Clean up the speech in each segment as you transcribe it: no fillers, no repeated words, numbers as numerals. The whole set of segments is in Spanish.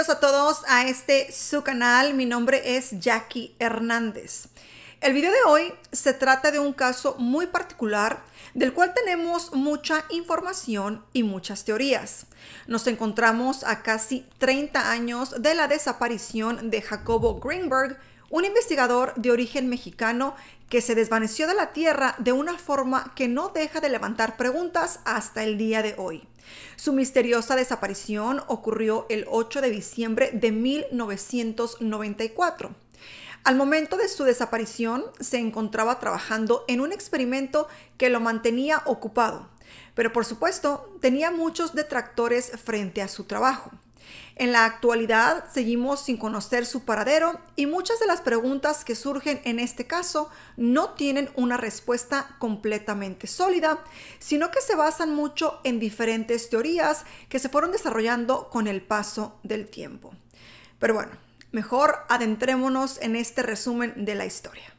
Bienvenidos a todos a su canal. Mi nombre es Jackie Hernández. El video de hoy se trata de un caso muy particular del cual tenemos mucha información y muchas teorías. Nos encontramos a casi 30 años de la desaparición de Jacobo Greenberg, un investigador de origen mexicano que se desvaneció de la Tierra de una forma que no deja de levantar preguntas hasta el día de hoy. Su misteriosa desaparición ocurrió el 8 de diciembre de 1994. Al momento de su desaparición, se encontraba trabajando en un experimento que lo mantenía ocupado, pero por supuesto tenía muchos detractores frente a su trabajo. En la actualidad seguimos sin conocer su paradero y muchas de las preguntas que surgen en este caso no tienen una respuesta completamente sólida, sino que se basan mucho en diferentes teorías que se fueron desarrollando con el paso del tiempo. Pero bueno, mejor adentrémonos en este resumen de la historia.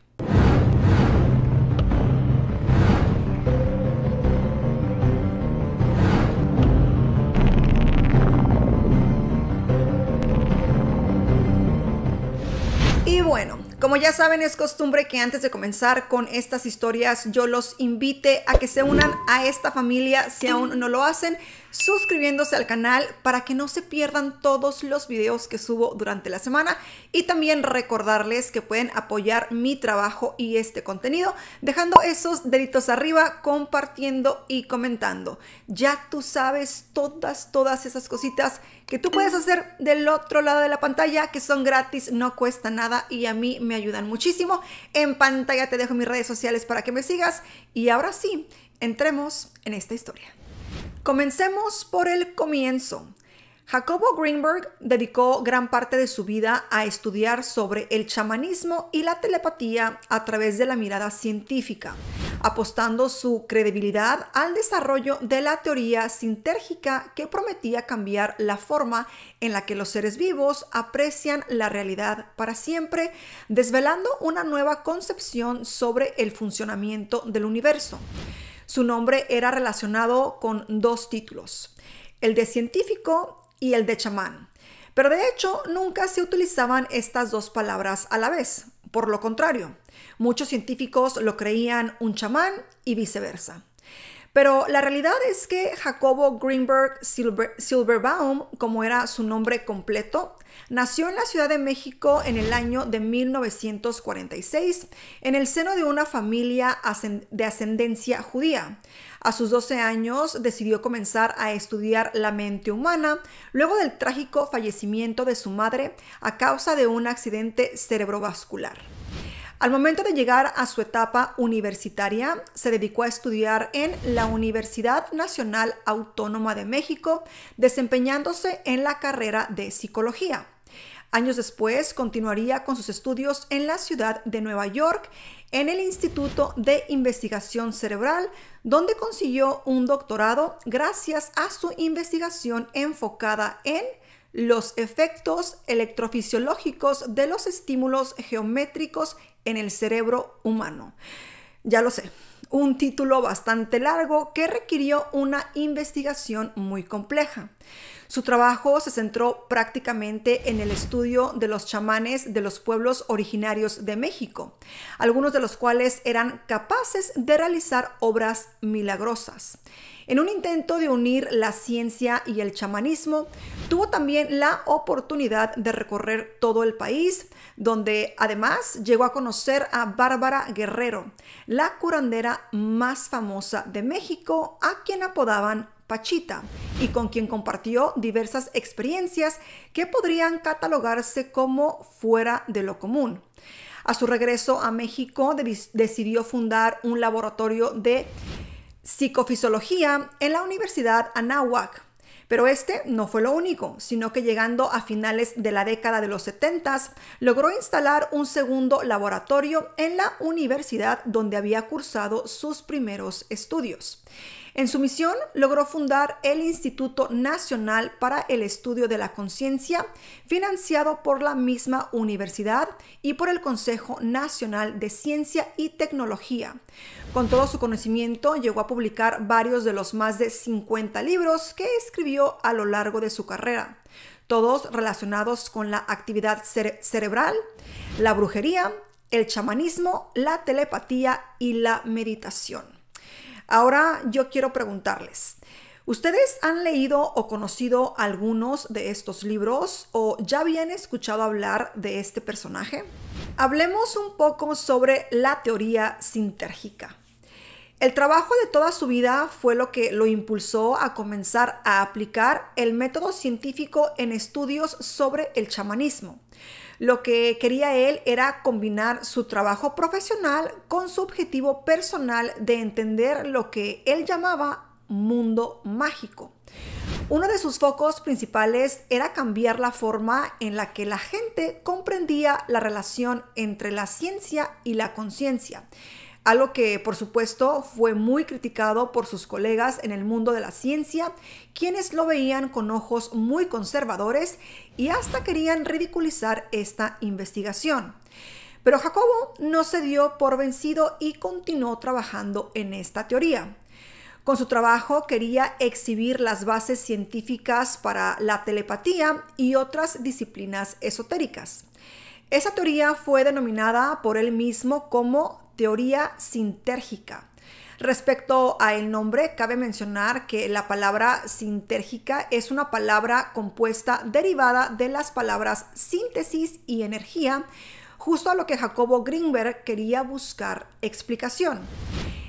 Y bueno, como ya saben, es costumbre que antes de comenzar con estas historias yo los invite a que se unan a esta familia si aún no lo hacen, suscribiéndose al canal para que no se pierdan todos los videos que subo durante la semana, y también recordarles que pueden apoyar mi trabajo y este contenido dejando esos deditos arriba, compartiendo y comentando. Ya tú sabes todas esas cositas que tú puedes hacer del otro lado de la pantalla, que son gratis, no cuesta nada y a mí me ayudan muchísimo. En pantalla te dejo mis redes sociales para que me sigas, y ahora sí, entremos en esta historia. Comencemos por el comienzo. Jacobo Greenberg dedicó gran parte de su vida a estudiar sobre el chamanismo y la telepatía a través de la mirada científica, apostando su credibilidad al desarrollo de la teoría sintérgica que prometía cambiar la forma en la que los seres vivos aprecian la realidad para siempre, desvelando una nueva concepción sobre el funcionamiento del universo. Su nombre era relacionado con dos títulos, el de científico y el de chamán, pero de hecho nunca se utilizaban estas dos palabras a la vez. Por lo contrario, muchos científicos lo creían un chamán y viceversa. Pero la realidad es que Jacobo Greenberg Silverbaum, como era su nombre completo, nació en la Ciudad de México en el año de 1946 en el seno de una familia de ascendencia judía. A sus 12 años decidió comenzar a estudiar la mente humana luego del trágico fallecimiento de su madre a causa de un accidente cerebrovascular. Al momento de llegar a su etapa universitaria, se dedicó a estudiar en la Universidad Nacional Autónoma de México, desempeñándose en la carrera de psicología. Años después, continuaría con sus estudios en la ciudad de Nueva York, en el Instituto de Investigación Cerebral, donde consiguió un doctorado gracias a su investigación enfocada en los efectos electrofisiológicos de los estímulos geométricos en el cerebro humano. Ya lo sé, un título bastante largo que requirió una investigación muy compleja. Su trabajo se centró prácticamente en el estudio de los chamanes de los pueblos originarios de México, algunos de los cuales eran capaces de realizar obras milagrosas. En un intento de unir la ciencia y el chamanismo, tuvo también la oportunidad de recorrer todo el país, donde además llegó a conocer a Bárbara Guerrero, la curandera más famosa de México, a quien apodaban Pachita, y con quien compartió diversas experiencias que podrían catalogarse como fuera de lo común. A su regreso a México, decidió fundar un laboratorio de psicofisiología en la Universidad Anáhuac. Pero este no fue lo único, sino que llegando a finales de la década de los 70, logró instalar un segundo laboratorio en la universidad donde había cursado sus primeros estudios. En su misión logró fundar el Instituto Nacional para el Estudio de la Conciencia, financiado por la misma universidad y por el Consejo Nacional de Ciencia y Tecnología. Con todo su conocimiento, llegó a publicar varios de los más de 50 libros que escribió a lo largo de su carrera. todos relacionados con la actividad cerebral, la brujería, el chamanismo, la telepatía y la meditación. Ahora yo quiero preguntarles, ¿ustedes han leído o conocido algunos de estos libros o ya habían escuchado hablar de este personaje? Hablemos un poco sobre la teoría sintérgica. El trabajo de toda su vida fue lo que lo impulsó a comenzar a aplicar el método científico en estudios sobre el chamanismo. Lo que quería él era combinar su trabajo profesional con su objetivo personal de entender lo que él llamaba mundo mágico. Uno de sus focos principales era cambiar la forma en la que la gente comprendía la relación entre la ciencia y la conciencia. Algo que, por supuesto, fue muy criticado por sus colegas en el mundo de la ciencia, quienes lo veían con ojos muy conservadores y hasta querían ridiculizar esta investigación. Pero Jacobo no se dio por vencido y continuó trabajando en esta teoría. Con su trabajo quería exhibir las bases científicas para la telepatía y otras disciplinas esotéricas. Esa teoría fue denominada por él mismo como teoría sintérgica. Respecto a el nombre, cabe mencionar que la palabra sintérgica es una palabra compuesta derivada de las palabras síntesis y energía, justo a lo que Jacobo Greenberg quería buscar explicación.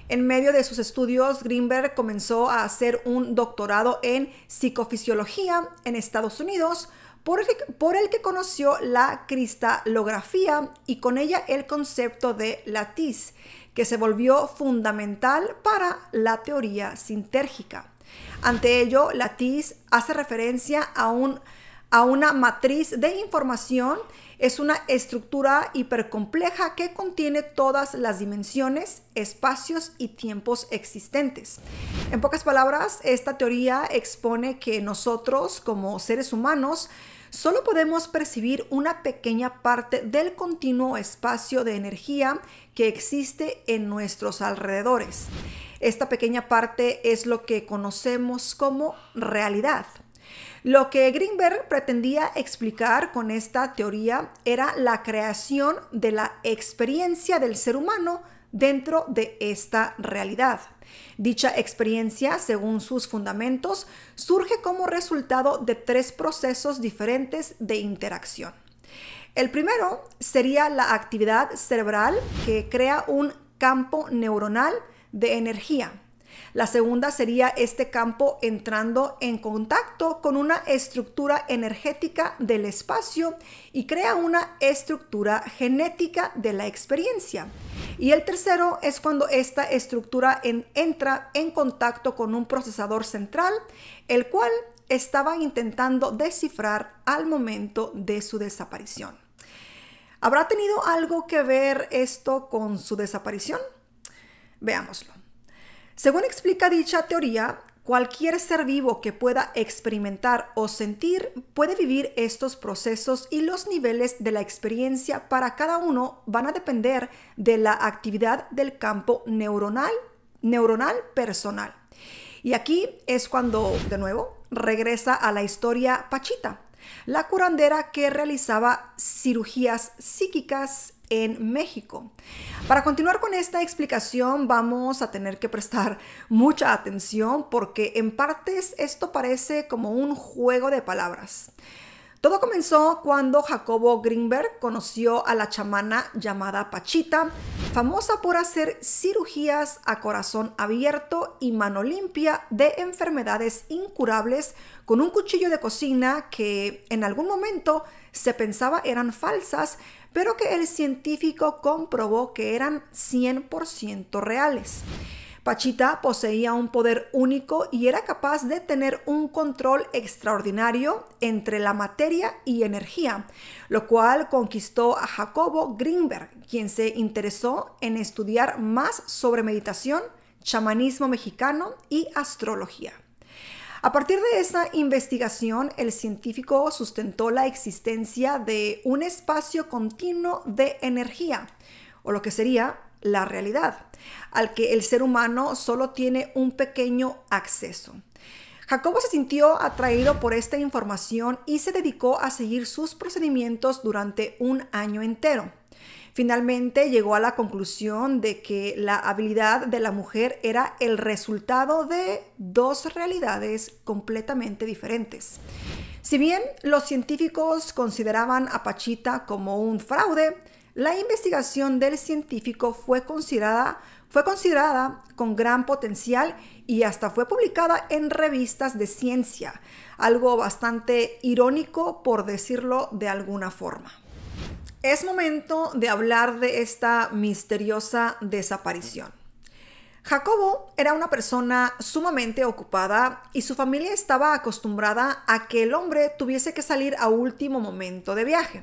En medio de sus estudios, Greenberg comenzó a hacer un doctorado en psicofisiología en Estados Unidos, por el que conoció la cristalografía y con ella el concepto de latiz, que se volvió fundamental para la teoría sintérgica. Ante ello, latiz hace referencia a una matriz de información. Es una estructura hipercompleja que contiene todas las dimensiones, espacios y tiempos existentes. En pocas palabras, esta teoría expone que nosotros, como seres humanos, solo podemos percibir una pequeña parte del continuo espacio de energía que existe en nuestros alrededores. Esta pequeña parte es lo que conocemos como realidad. Lo que Greenberg pretendía explicar con esta teoría era la creación de la experiencia del ser humano dentro de esta realidad. Dicha experiencia, según sus fundamentos, surge como resultado de 3 procesos diferentes de interacción. El primero sería la actividad cerebral que crea un campo neuronal de energía. La segunda sería este campo entrando en contacto con una estructura energética del espacio y crea una estructura genética de la experiencia. Y el tercero es cuando esta estructura entra en contacto con un procesador central, el cual estaba intentando descifrar al momento de su desaparición. ¿Habrá tenido algo que ver esto con su desaparición? Veámoslo. Según explica dicha teoría, cualquier ser vivo que pueda experimentar o sentir puede vivir estos procesos y los niveles de la experiencia para cada uno van a depender de la actividad del campo neuronal personal. Y aquí es cuando, de nuevo, regresa a la historia Pachita, la curandera que realizaba cirugías psíquicas en México. Para continuar con esta explicación vamos a tener que prestar mucha atención porque en partes esto parece como un juego de palabras. Todo comenzó cuando Jacobo Greenberg conoció a la chamana llamada Pachita, famosa por hacer cirugías a corazón abierto y mano limpia de enfermedades incurables con un cuchillo de cocina que en algún momento se pensaba eran falsas, pero que el científico comprobó que eran 100% reales. Pachita poseía un poder único y era capaz de tener un control extraordinario entre la materia y energía, lo cual conquistó a Jacobo Greenberg, quien se interesó en estudiar más sobre meditación, chamanismo mexicano y astrología. A partir de esa investigación, el científico sustentó la existencia de un espacio continuo de energía, o lo que sería la realidad, al que el ser humano solo tiene un pequeño acceso. Jacobo se sintió atraído por esta información y se dedicó a seguir sus procedimientos durante un año entero. Finalmente llegó a la conclusión de que la habilidad de la mujer era el resultado de dos realidades completamente diferentes. Si bien los científicos consideraban a Pachita como un fraude, la investigación del científico fue considerada con gran potencial y hasta fue publicada en revistas de ciencia, algo bastante irónico por decirlo de alguna forma. Es momento de hablar de esta misteriosa desaparición. Jacobo era una persona sumamente ocupada y su familia estaba acostumbrada a que el hombre tuviese que salir a último momento de viaje.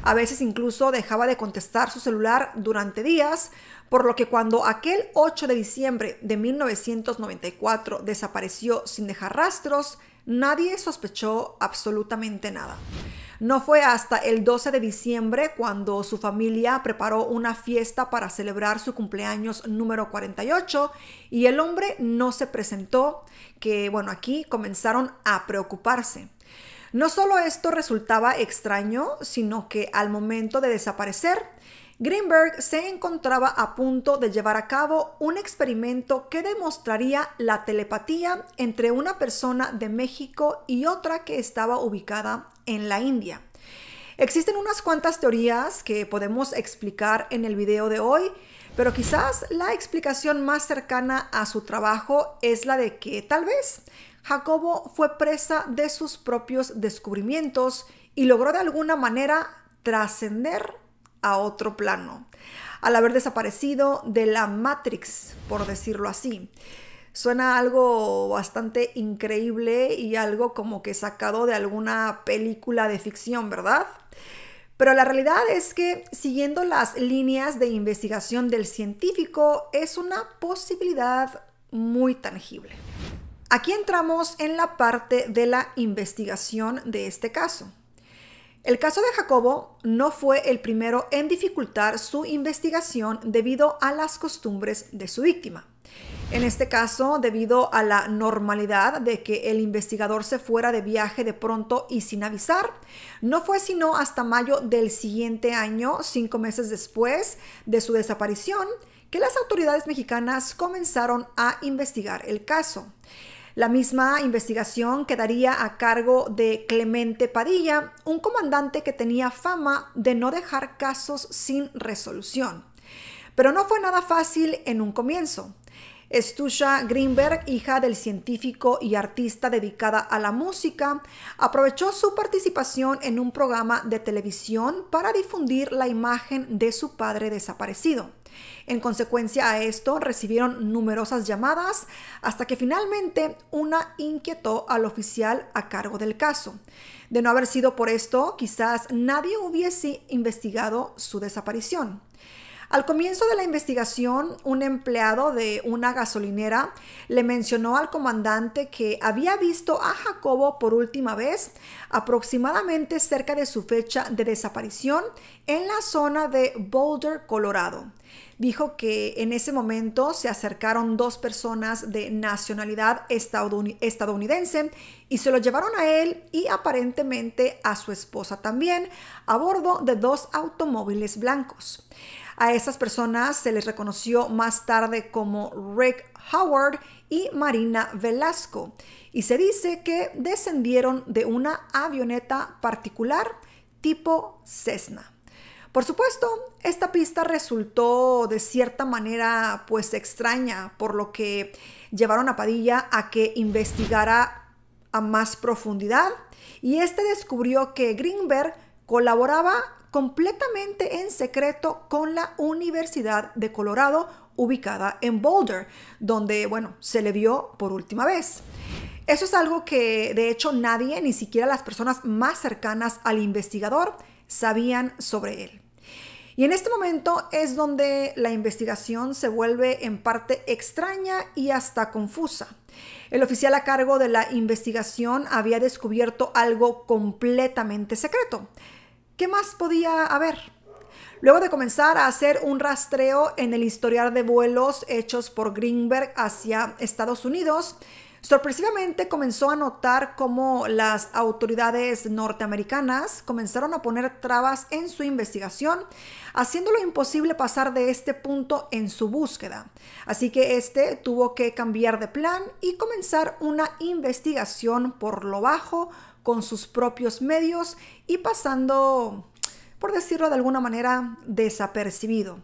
A veces incluso dejaba de contestar su celular durante días, por lo que cuando aquel 8 de diciembre de 1994 desapareció sin dejar rastros, nadie sospechó absolutamente nada. No fue hasta el 12 de diciembre cuando su familia preparó una fiesta para celebrar su cumpleaños número 48 y el hombre no se presentó, que aquí comenzaron a preocuparse. No solo esto resultaba extraño, sino que al momento de desaparecer, Greenberg se encontraba a punto de llevar a cabo un experimento que demostraría la telepatía entre una persona de México y otra que estaba ubicada en la India. Existen unas cuantas teorías que podemos explicar en el video de hoy, pero quizás la explicación más cercana a su trabajo es la de que tal vez Jacobo fue presa de sus propios descubrimientos y logró de alguna manera trascender a otro plano, al haber desaparecido de la Matrix, por decirlo así. Suena algo bastante increíble y algo como que sacado de alguna película de ficción, ¿verdad? Pero la realidad es que, siguiendo las líneas de investigación del científico, es una posibilidad muy tangible. Aquí entramos en la parte de la investigación de este caso. El caso de Jacobo no fue el primero en dificultar su investigación debido a las costumbres de su víctima. En este caso, debido a la normalidad de que el investigador se fuera de viaje de pronto y sin avisar, no fue sino hasta mayo del siguiente año, 5 meses después de su desaparición, que las autoridades mexicanas comenzaron a investigar el caso. La misma investigación quedaría a cargo de Clemente Padilla, un comandante que tenía fama de no dejar casos sin resolución. Pero no fue nada fácil en un comienzo. Stusha Greenberg, hija del científico y artista dedicada a la música, aprovechó su participación en un programa de televisión para difundir la imagen de su padre desaparecido. En consecuencia a esto, recibieron numerosas llamadas hasta que finalmente una inquietó al oficial a cargo del caso. De no haber sido por esto, quizás nadie hubiese investigado su desaparición. Al comienzo de la investigación, un empleado de una gasolinera le mencionó al comandante que había visto a Jacobo por última vez aproximadamente cerca de su fecha de desaparición en la zona de Boulder, Colorado. Dijo que en ese momento se acercaron 2 personas de nacionalidad estadounidense y se lo llevaron a él y aparentemente a su esposa también a bordo de 2 automóviles blancos. A esas personas se les reconoció más tarde como Rick Howard y Marina Velasco y se dice que descendieron de una avioneta particular tipo Cessna. Por supuesto, esta pista resultó de cierta manera extraña, por lo que llevaron a Padilla a que investigara a más profundidad y descubrió que Greenberg colaboraba completamente en secreto con la Universidad de Colorado, ubicada en Boulder, donde, se le vio por última vez. Eso es algo que, de hecho, nadie, ni siquiera las personas más cercanas al investigador, sabían sobre él. Y en este momento es donde la investigación se vuelve en parte extraña y hasta confusa. El oficial a cargo de la investigación había descubierto algo completamente secreto. ¿Qué más podía haber? Luego de comenzar a hacer un rastreo en el historial de vuelos hechos por Greenberg hacia Estados Unidos, Sorpresivamente comenzó a notar cómo las autoridades norteamericanas comenzaron a poner trabas en su investigación, haciéndolo imposible pasar de este punto en su búsqueda. Así que este tuvo que cambiar de plan y comenzar una investigación por lo bajo con sus propios medios y pasando, por decirlo de alguna manera, desapercibido.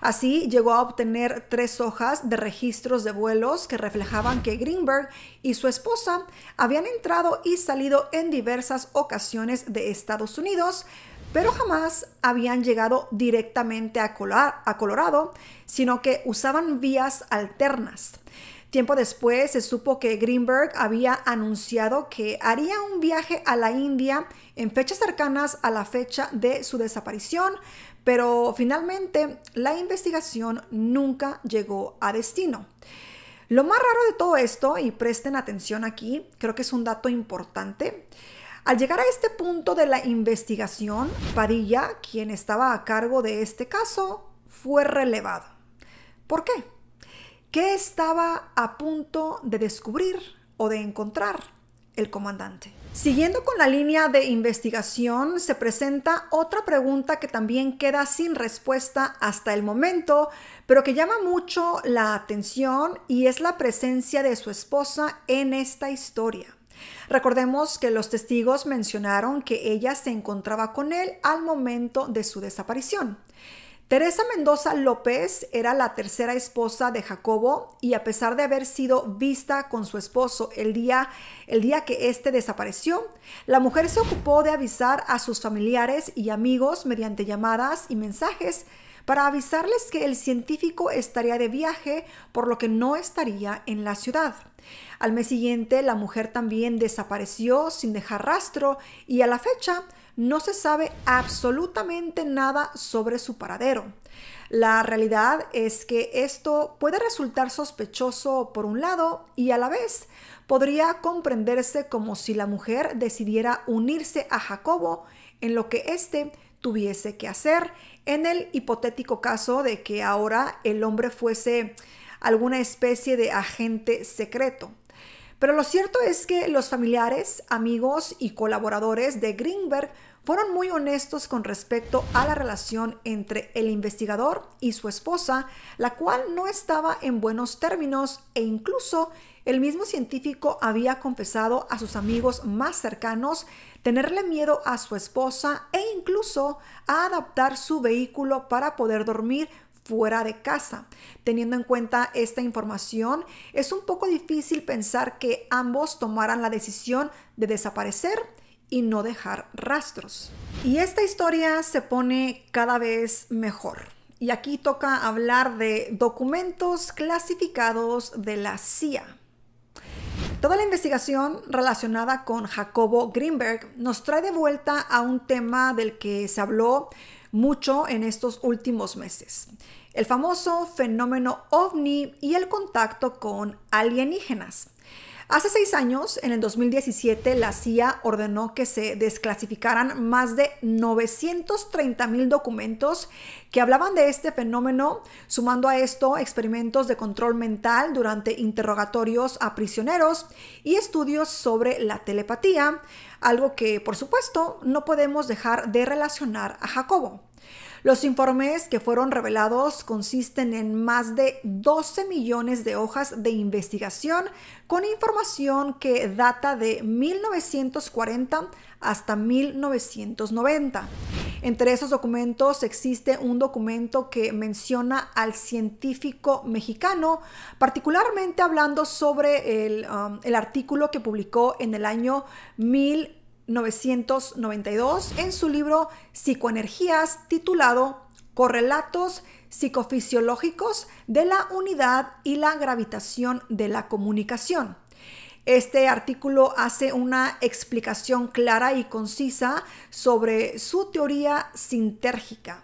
Así llegó a obtener 3 hojas de registros de vuelos que reflejaban que Greenberg y su esposa habían entrado y salido en diversas ocasiones de Estados Unidos, pero jamás habían llegado directamente a Colorado, sino que usaban vías alternas. Tiempo después se supo que Greenberg había anunciado que haría un viaje a la India en fechas cercanas a la fecha de su desaparición, pero finalmente la investigación nunca llegó a destino. Lo más raro de todo esto, y presten atención aquí, creo que es un dato importante, al llegar a este punto de la investigación, Padilla, quien estaba a cargo de este caso, fue relevado. ¿Por qué? ¿Qué estaba a punto de descubrir o de encontrar el comandante? Siguiendo con la línea de investigación, se presenta otra pregunta que también queda sin respuesta hasta el momento, pero que llama mucho la atención, y es la presencia de su esposa en esta historia. Recordemos que los testigos mencionaron que ella se encontraba con él al momento de su desaparición. Teresa Mendoza López era la tercera esposa de Jacobo, y a pesar de haber sido vista con su esposo el día que éste desapareció, la mujer se ocupó de avisar a sus familiares y amigos mediante llamadas y mensajes para avisarles que el científico estaría de viaje, por lo que no estaría en la ciudad. Al mes siguiente, la mujer también desapareció sin dejar rastro, y a la fecha no se sabe absolutamente nada sobre su paradero. La realidad es que esto puede resultar sospechoso por un lado, y a la vez podría comprenderse como si la mujer decidiera unirse a Jacobo en lo que éste tuviese que hacer, en el hipotético caso de que ahora el hombre fuese alguna especie de agente secreto. Pero lo cierto es que los familiares, amigos y colaboradores de Greenberg fueron muy honestos con respecto a la relación entre el investigador y su esposa, la cual no estaba en buenos términos, e incluso el mismo científico había confesado a sus amigos más cercanos tenerle miedo a su esposa e incluso a adaptar su vehículo para poder dormir fuera de casa. Teniendo en cuenta esta información, es un poco difícil pensar que ambos tomaran la decisión de desaparecer y no dejar rastros. Y esta historia se pone cada vez mejor. Y aquí toca hablar de documentos clasificados de la CIA. Toda la investigación relacionada con Jacobo Greenberg nos trae de vuelta a un tema del que se habló mucho en estos últimos meses: el famoso fenómeno OVNI y el contacto con alienígenas. Hace 6 años, en el 2017, la CIA ordenó que se desclasificaran más de 930,000 documentos que hablaban de este fenómeno, sumando a esto experimentos de control mental durante interrogatorios a prisioneros y estudios sobre la telepatía, algo que, por supuesto, no podemos dejar de relacionar a Jacobo. Los informes que fueron revelados consisten en más de 12 millones de hojas de investigación con información que data de 1940 hasta 1990. Entre esos documentos existe un documento que menciona al científico mexicano, particularmente hablando sobre el artículo que publicó en el año 1992 en su libro Psicoenergías, titulado Correlatos psicofisiológicos de la unidad y la gravitación de la comunicación. Este artículo hace una explicación clara y concisa sobre su teoría sintérgica.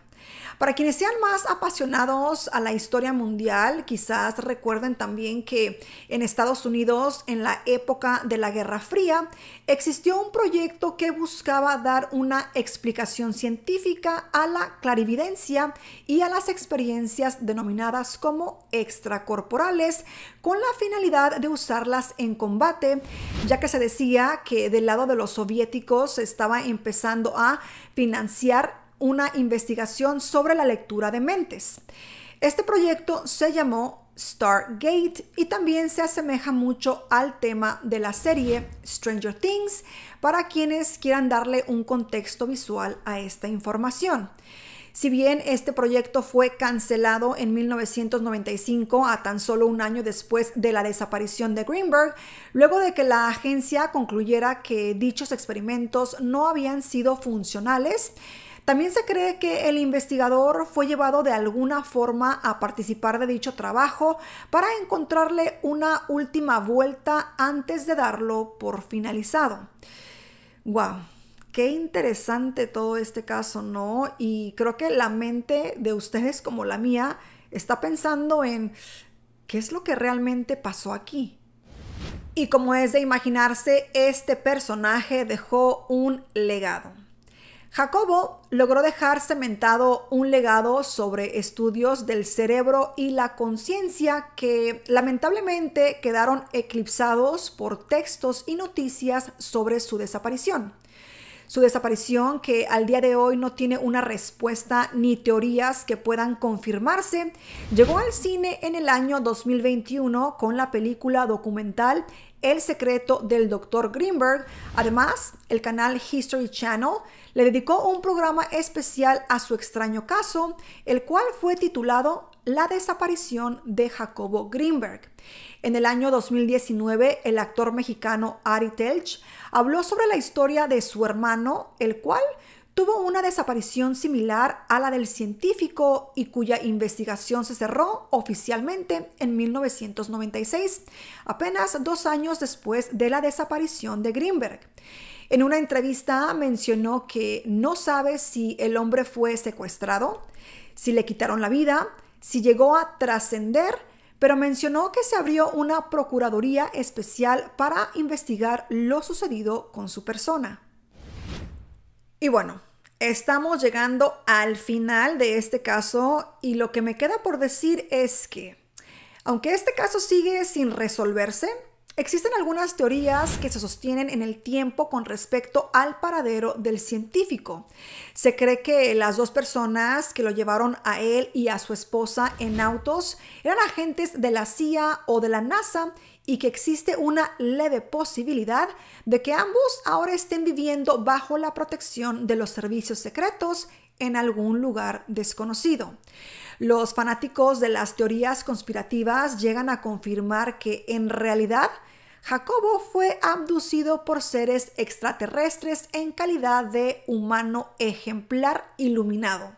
Para quienes sean más apasionados a la historia mundial, quizás recuerden también que en Estados Unidos, en la época de la Guerra Fría, existió un proyecto que buscaba dar una explicación científica a la clarividencia y a las experiencias denominadas como extracorporales, con la finalidad de usarlas en combate, ya que se decía que del lado de los soviéticos se estaba empezando a financiar una investigación sobre la lectura de mentes. Este proyecto se llamó Stargate y también se asemeja mucho al tema de la serie Stranger Things para quienes quieran darle un contexto visual a esta información. Si bien este proyecto fue cancelado en 1995, a tan solo un año después de la desaparición de Greenberg, luego de que la agencia concluyera que dichos experimentos no habían sido funcionales, también se cree que el investigador fue llevado de alguna forma a participar de dicho trabajo para encontrarle una última vuelta antes de darlo por finalizado. ¡Wow! Qué interesante todo este caso, ¿no? Y creo que la mente de ustedes como la mía está pensando en qué es lo que realmente pasó aquí. Y como es de imaginarse, este personaje dejó un legado. Jacobo logró dejar cementado un legado sobre estudios del cerebro y la conciencia que lamentablemente quedaron eclipsados por textos y noticias sobre su desaparición. Su desaparición, que al día de hoy no tiene una respuesta ni teorías que puedan confirmarse, llegó al cine en el año 2021 con la película documental El secreto del Dr. Greenberg. Además, el canal History Channel le dedicó un programa especial a su extraño caso, el cual fue titulado La desaparición de Jacobo Greenberg. En el año 2019, el actor mexicano Ari Telch habló sobre la historia de su hermano, el cual tuvo una desaparición similar a la del científico y cuya investigación se cerró oficialmente en 1996, apenas 2 años después de la desaparición de Greenberg. En una entrevista mencionó que no sabe si el hombre fue secuestrado, si le quitaron la vida, si llegó a trascender, pero mencionó que se abrió una procuraduría especial para investigar lo sucedido con su persona. Y bueno, estamos llegando al final de este caso y lo que me queda por decir es que, aunque este caso sigue sin resolverse, existen algunas teorías que se sostienen en el tiempo con respecto al paradero del científico. Se cree que las 2 personas que lo llevaron a él y a su esposa en autos eran agentes de la CIA o de la NASA y que existe una leve posibilidad de que ambos ahora estén viviendo bajo la protección de los servicios secretos en algún lugar desconocido. Los fanáticos de las teorías conspirativas llegan a confirmar que en realidad Jacobo fue abducido por seres extraterrestres en calidad de humano ejemplar iluminado.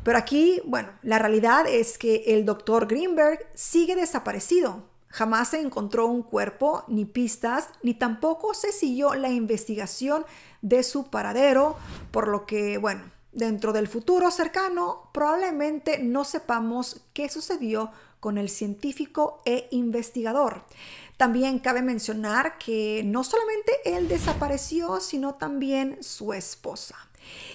Pero aquí, bueno, la realidad es que el Dr. Greenberg sigue desaparecido. Jamás se encontró un cuerpo, ni pistas, ni tampoco se siguió la investigación de su paradero, por lo que, bueno, dentro del futuro cercano probablemente no sepamos qué sucedió con el científico e investigador. También cabe mencionar que no solamente él desapareció, sino también su esposa.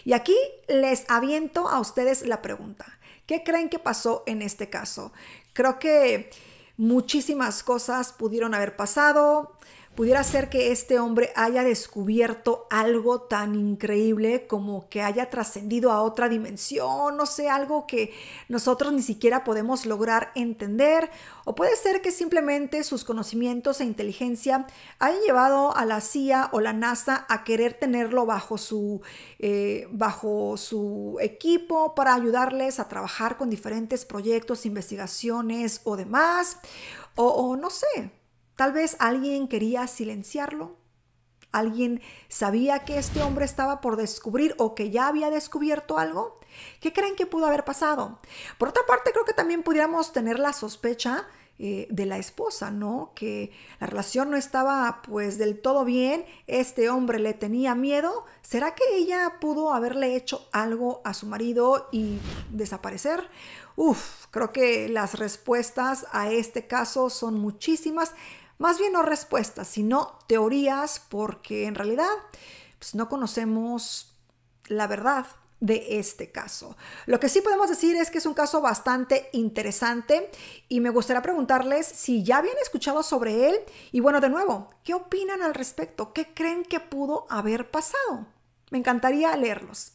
Y aquí les aviento a ustedes la pregunta. ¿Qué creen que pasó en este caso? Creo que muchísimas cosas pudieron haber pasado. Pudiera ser que este hombre haya descubierto algo tan increíble como que haya trascendido a otra dimensión, no sé, algo que nosotros ni siquiera podemos lograr entender. O puede ser que simplemente sus conocimientos e inteligencia hayan llevado a la CIA o la NASA a querer tenerlo bajo su equipo para ayudarles a trabajar con diferentes proyectos, investigaciones o demás. O no sé. Tal vez alguien quería silenciarlo. ¿Alguien sabía que este hombre estaba por descubrir o que ya había descubierto algo? ¿Qué creen que pudo haber pasado? Por otra parte, creo que también pudiéramos tener la sospecha de la esposa, ¿no? Que la relación no estaba pues del todo bien, este hombre le tenía miedo. ¿Será que ella pudo haberle hecho algo a su marido y desaparecer? Creo que las respuestas a este caso son muchísimas. Más bien no respuestas, sino teorías, porque en realidad pues, no conocemos la verdad de este caso. Lo que sí podemos decir es que es un caso bastante interesante y me gustaría preguntarles si ya habían escuchado sobre él y bueno, de nuevo, ¿qué opinan al respecto? ¿Qué creen que pudo haber pasado? Me encantaría leerlos.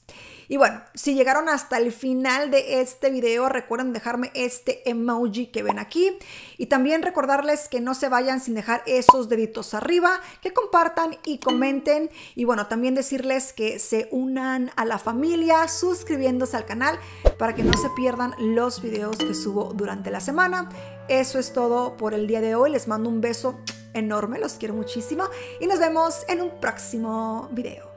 Y bueno, si llegaron hasta el final de este video, recuerden dejarme este emoji que ven aquí. Y también recordarles que no se vayan sin dejar esos deditos arriba, que compartan y comenten. Y bueno, también decirles que se unan a la familia suscribiéndose al canal para que no se pierdan los videos que subo durante la semana. Eso es todo por el día de hoy. Les mando un beso enorme, los quiero muchísimo y nos vemos en un próximo video.